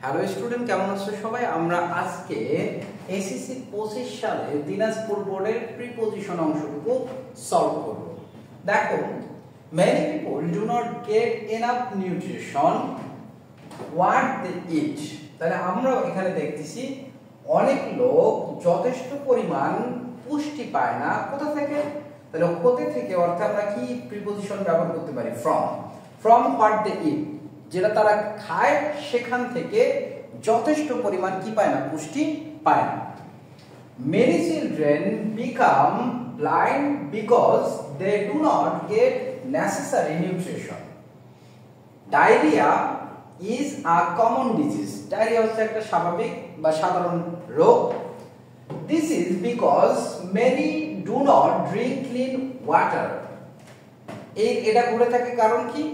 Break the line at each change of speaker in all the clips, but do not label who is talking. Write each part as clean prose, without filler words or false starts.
Hello student, কেমন আছো সবাই? আমরা আজকে এসএসসি 25 সালে দিনাজপুর বোর্ডের প্রিপজিশন অংশটুকু সলভ করব। দেখো, many people do not get enough nutrition what they eat। তাহলে আমরা এখানে দেখতেছি অনেক লোক যথেষ্ট পরিমাণ পুষ্টি পায় না। কোথা থেকে? তাহলে কোথা থেকে অর্থে আমরা কি প্রিপজিশন ব্যবহার করতে পারি? from what they eat, যেটা তারা খায় সেখান থেকে যথেষ্ট পরিমাণ কি পায় না? পুষ্টি পায় না। Many children become blind because they do not get necessary nutrition. Diarrhea is a common disease. Diarrhea হচ্ছে একটা স্বাভাবিক বা সাধারণ রোগ। This is because many do not drink clean water. এটা ঘটে থাকে কারণ কি?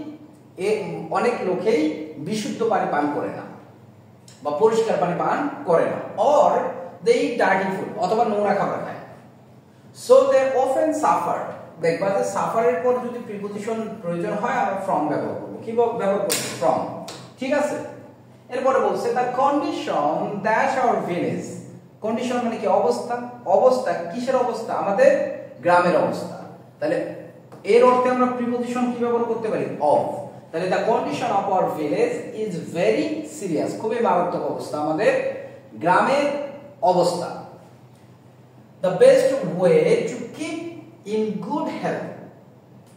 অনেক লোকেই বিশুদ্ধ পানি পান করে না বা পরিষ্কার পানি পান করে না, or they eat dirty food, অথবা নোংরা খাবার খায়। So they often suffer। দেখবা যে সাফারের পর যদি প্রিপজিশন প্রয়োজন হয় আমরা from ব্যবহার করব। কি ব্যবহার করব? from। ঠিক আছে, এরপরে বলছে the condition that our village, condition মানে কি? অবস্থা। অবস্থা কিসের অবস্থা? আমাদের গ্রামের অবস্থা। তাহলে এর অর্থে আমরা প্রিপজিশন কি ব্যবহার করতে পারি? of। তাহলে the condition of our village is very serious, খুবই মারাত্মক অবস্থা আমাদের গ্রামের অবস্থা। The best way to keep in good health,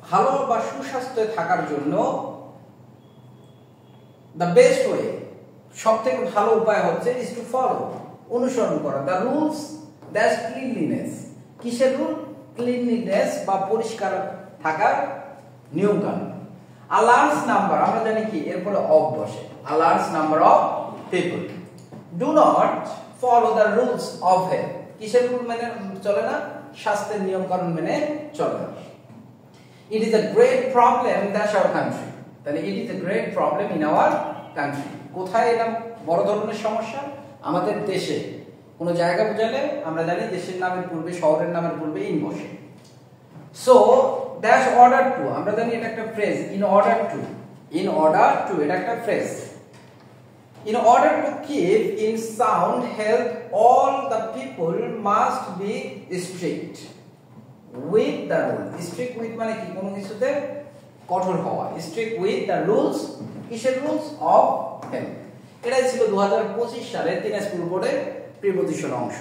ভালো বা সুস্বাস্থ্যে থাকার জন্য the best way, সবথেকে ভালো উপায় হচ্ছে is to follow, অনুসরণ করা the rules that cleanliness, কিসের রুল? cleanliness বা পরিষ্কার থাকার নিয়ম কানুন। A large number, আমরা জানি কি এরপরে of বসে, a large number of people do not follow the rules of health, কিসের রুল মেনে চলে না? স্বাস্থ্যের নিয়ম কানুন মেনে চলে না। It is a great problem that our country, তাহলে it is a great problem in our country, কোথায় এটা বড় ধরনের সমস্যা? আমাদের দেশে। কোন জায়গা বোঝালে আমরা জানি দেশের নামের পূর্বে শহরের নামের পূর্বে ইন বসে। So dash order to, আমরা জানি এটা একটা phrase, in order to, in order to এটা একটা phrase. In order to keep in sound health all the people must be strict with the rule, strict with মানে কি? কোনো কিছুতে কঠোর হওয়া, strict with the rules, কিসের রুলস? of health। এটাই ছিল 2025 সালে দিনাজপুর বোর্ডের প্রিপজিশন অংশ।